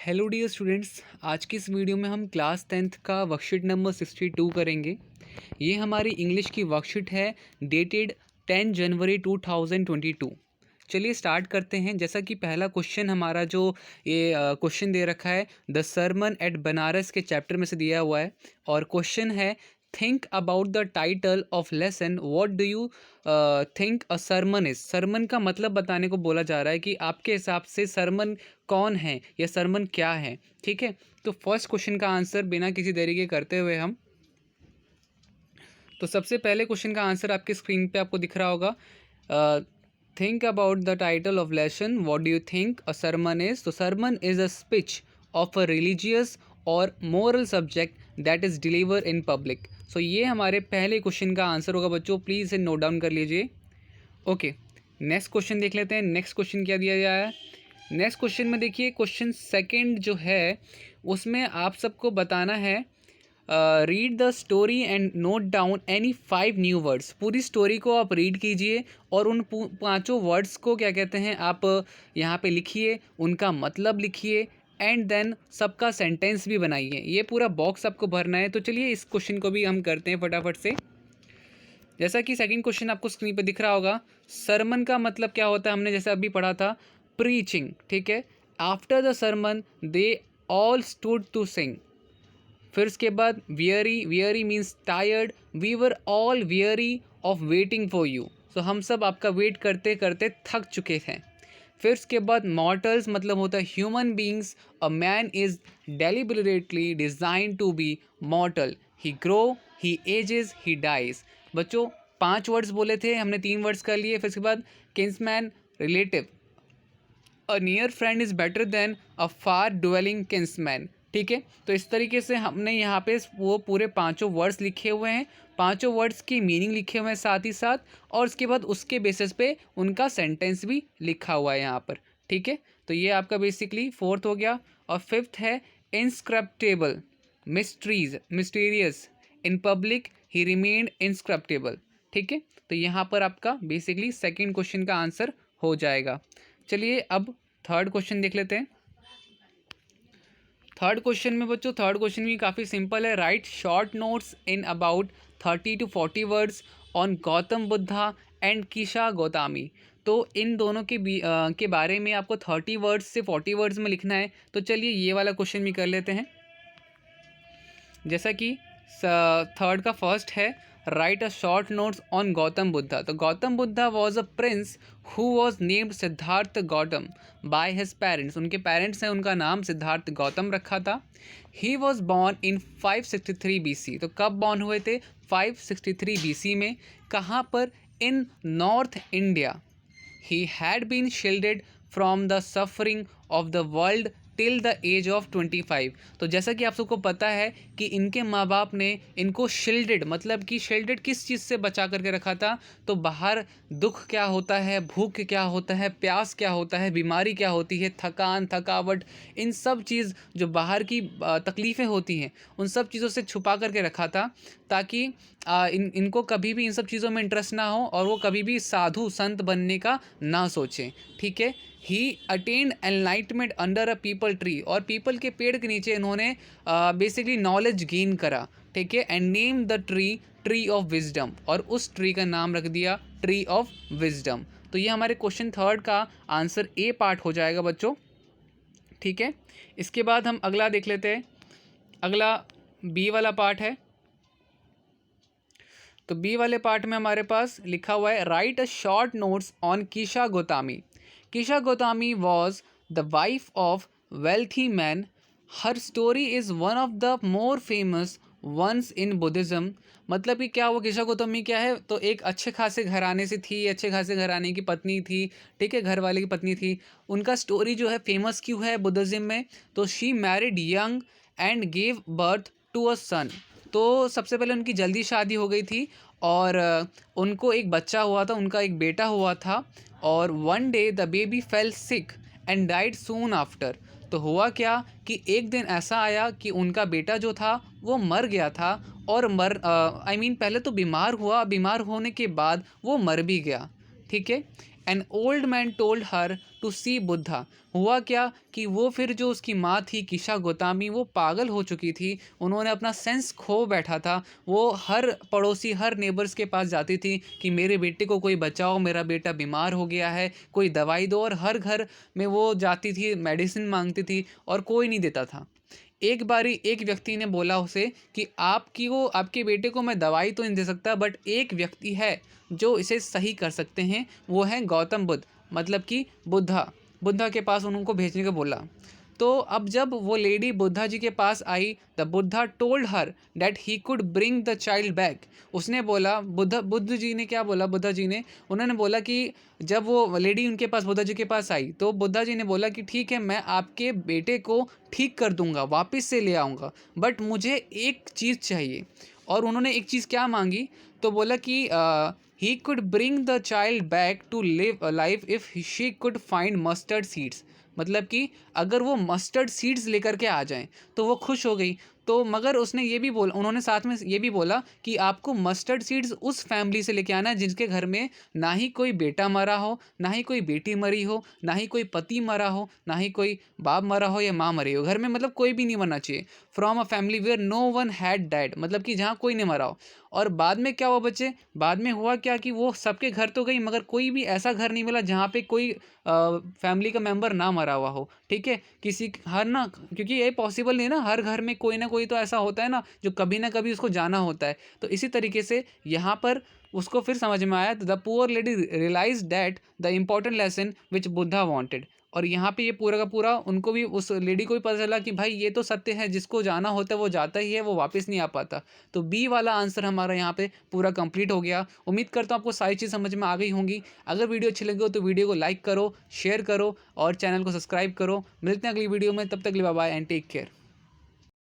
Hello dear students, आज की इस वीडियो में हम क्लास 10th का वर्कशीट नंबर 62 करेंगे। ये हमारी इंग्लिश की वर्कशीट है डेटेड 10 जनवरी 2022। चलिए स्टार्ट करते हैं। जैसा कि पहला क्वेश्चन हमारा जो ये क्वेश्चन दे रखा है द सरमन एट बनारस के चैप्टर में से दिया हुआ है और क्वेश्चन है think about the title of lesson what do you think a sermon is. Sermon का मतलब बताने को बोला जा रहा है कि आपके हिसाब से सरमन कौन है या सरमन क्या है। ठीक है, तो फर्स्ट क्वेश्चन का आंसर बिना किसी देरी के करते हुए हम तो सबसे पहले क्वेश्चन का आंसर आपके स्क्रीन पे आपको दिख रहा होगा। Think about the title of lesson what do you think a sermon is. तो sermon is a speech of a religious or moral subject that is deliver in public. So ये हमारे पहले क्वेश्चन का आंसर होगा बच्चों, please इसे note down कर लीजिए। ओके, नेक्स्ट क्वेश्चन देख लेते हैं। नेक्स्ट क्वेश्चन क्या दिया गया है। नेक्स्ट क्वेश्चन में देखिए, क्वेश्चन सेकंड जो है उसमें आप सबको बताना है read the story and note down any 5 new words. पूरी स्टोरी को आप रीड कीजिए और उन पांचों वर्ड्स को क्या कहते हैं आप यहाँ पे लिखिए, उनका मतलब लिखिए एंड देन सबका सेंटेंस भी बनाइए। ये पूरा बॉक्स आपको भरना है। तो चलिए इस क्वेश्चन को भी हम करते हैं फटाफट से। जैसा कि सेकंड क्वेश्चन आपको स्क्रीन पे दिख रहा होगा, सरमन का मतलब क्या होता है हमने जैसे अभी पढ़ा था, प्रीचिंग। ठीक है, after the sermon they all stood to sing. फिर उसके बाद weary, weary means tired, we were all weary of waiting for you. So हम सब आपका वेट करते करते थक चुके थे। फिर उसके बाद मॉर्टल्स मतलब होता है human beings, a man is deliberately design to be mortal, he grow, he ages, he dies. बच्चों 5 वर्ड्स बोले थे, हमने 3 वर्ड्स कर लिए। फिर उसके बाद kinsman, relative, a near friend is better than a far dwelling kinsman. ठीक है, तो इस तरीके से हमने यहाँ पे वो पूरे पांचों वर्ड्स लिखे हुए हैं, पांचों वर्ड्स की मीनिंग लिखे हुए हैं साथ ही साथ, और उसके बाद उसके बेसिस पे उनका सेंटेंस भी लिखा हुआ है यहाँ पर। ठीक है, तो ये आपका बेसिकली फोर्थ हो गया। और फिफ्थ है inscrutable, mysteries, mysterious, in public he remained inscrutable. ठीक है, तो यहाँ पर आपका बेसिकली सेकेंड क्वेश्चन का आंसर हो जाएगा। चलिए अब थर्ड क्वेश्चन देख लेते हैं। थर्ड क्वेश्चन में बच्चों, थर्ड क्वेश्चन भी काफ़ी सिंपल है। Write short notes in about 30 to 40 words on Gautam Buddha and Kisha Gautami. तो इन दोनों के बारे में आपको 30 वर्ड्स से 40 वर्ड्स में लिखना है। तो चलिए ये वाला क्वेश्चन भी कर लेते हैं। जैसा कि थर्ड का फर्स्ट है, write a short notes on Gautam Buddha. तो Gautam Buddha was a prince who was named Siddhartha Gautam by his parents. उनके पेरेंट्स हैं, उनका नाम सिद्धार्थ गौतम रखा था। He was born in 563 BC। तो कब बॉर्न हुए थे? 563 BC में। कहाँ पर? In north India. He had been shielded from the suffering of the world till the age of 25। तो जैसा कि आप सबको पता है कि इनके माँ बाप ने इनको शील्डेड, मतलब कि शील्डेड किस चीज़ से बचा करके रखा था? तो बाहर दुख क्या होता है, भूख क्या होता है, प्यास क्या होता है, बीमारी क्या होती है, थकान, थकावट, इन सब चीज़ जो बाहर की तकलीफ़ें होती हैं उन सब चीज़ों से छुपा करके रखा था, ताकि इनको कभी भी इन सब चीज़ों में इंटरेस्ट ना हो और वो कभी भी साधु संत बनने का ना सोचें। ठीक है, he attained enlightenment under a peepal tree. और पीपल के पेड़ के नीचे इन्होंने बेसिकली नॉलेज गेन करा। ठीक है, and name the tree tree of wisdom. और उस ट्री का नाम रख दिया ट्री ऑफ विजडम। तो ये हमारे क्वेश्चन थर्ड का आंसर ए पार्ट हो जाएगा बच्चों। ठीक है, इसके बाद हम अगला देख लेते हैं। अगला बी वाला पार्ट है। तो बी वाले पार्ट में हमारे पास लिखा हुआ है, write a short notes on Kisha Gautami. Kisha Gautami was the wife of wealthy man. Her story is one of the more famous ones in Buddhism. मतलब कि क्या वो कीशा गौतमी क्या है? तो एक अच्छे खासे घराने से थी, अच्छे खासे घराने की पत्नी थी। ठीक है, घर वाले की पत्नी थी। उनका स्टोरी जो है फेमस क्यों है बुद्धिज़्म में? तो she married young and gave birth to a son. तो सबसे पहले उनकी जल्दी शादी हो गई थी और उनको एक बच्चा हुआ था, उनका एक बेटा हुआ था। और one day the baby fail sick and died soon after. तो हुआ क्या कि एक दिन ऐसा आया कि उनका बेटा जो था वो मर गया था। और पहले तो बीमार हुआ, बीमार होने के बाद वो मर भी गया। ठीक है, an old man told her to see Buddha. हुआ क्या कि वो फिर जो उसकी माँ थी किशा गोतामी, वो पागल हो चुकी थी, उन्होंने अपना सेंस खो बैठा था। वो हर पड़ोसी, हर नेबर्स के पास जाती थी कि मेरे बेटे को कोई बचाओ, मेरा बेटा बीमार हो गया है, कोई दवाई दो। और हर घर में वो जाती थी, मेडिसिन मांगती थी और कोई नहीं देता था। एक बारी एक व्यक्ति ने बोला उसे कि आपके बेटे को मैं दवाई तो नहीं दे सकता, बट एक व्यक्ति है जो इसे सही कर सकते हैं, वो है गौतम बुद्ध, मतलब कि बुद्धा के पास उनको भेजने को बोला। तो अब जब वो लेडी बुद्धा जी के पास आई, the Buddha told her that he could bring the child back. उसने बोला, बुद्ध जी ने क्या बोला, बुद्धा जी ने, उन्होंने बोला कि जब वो लेडी उनके पास बुद्धा जी के पास आई तो बुद्धा जी ने बोला कि ठीक है, मैं आपके बेटे को ठीक कर दूंगा, वापस से ले आऊँगा, बट मुझे एक चीज़ चाहिए। और उन्होंने एक चीज़ क्या मांगी, तो बोला कि he could bring the child back to live life if she could find mustard seeds. मतलब कि अगर वो मस्टर्ड सीड्स लेकर के आ जाएं तो वो खुश हो गई। तो मगर उसने ये भी बोला, उन्होंने साथ में ये भी बोला कि आपको मस्टर्ड सीड्स उस फैमिली से लेके आना है जिनके घर में ना ही कोई बेटा मरा हो, ना ही कोई बेटी मरी हो, ना ही कोई पति मरा हो, ना ही कोई बाप मरा हो या माँ मरी हो। घर में मतलब कोई भी नहीं मरना चाहिए। From a family where no one had died, मतलब कि जहाँ कोई नहीं मरा हो। और बाद में क्या हुआ बच्चे, बाद में हुआ क्या कि वो सबके घर तो गई मगर कोई भी ऐसा घर नहीं मिला जहाँ पे कोई फैमिली का मेंबर ना मरा हुआ हो। ठीक है, किसी हर ना, क्योंकि ये पॉसिबल नहीं ना, हर घर में कोई ना कोई तो ऐसा होता है ना जो कभी ना कभी उसको जाना होता है। तो इसी तरीके से यहाँ पर उसको फिर समझ में आया, the poor lady realize that the important lesson which Buddha wanted. और यहाँ पे ये पूरा का पूरा उनको भी, उस लेडी को भी पता चला कि भाई ये तो सत्य है, जिसको जाना होता है वो जाता ही है, वो वापस नहीं आ पाता। तो बी वाला आंसर हमारा यहाँ पे पूरा कंप्लीट हो गया। उम्मीद करता हूँ आपको सारी चीज़ समझ में आ गई होंगी। अगर वीडियो अच्छी लगी हो तो वीडियो को लाइक करो, शेयर करो और चैनल को सब्सक्राइब करो। मिलते हैं अगली वीडियो में, तब तक के लिए bye bye and take care.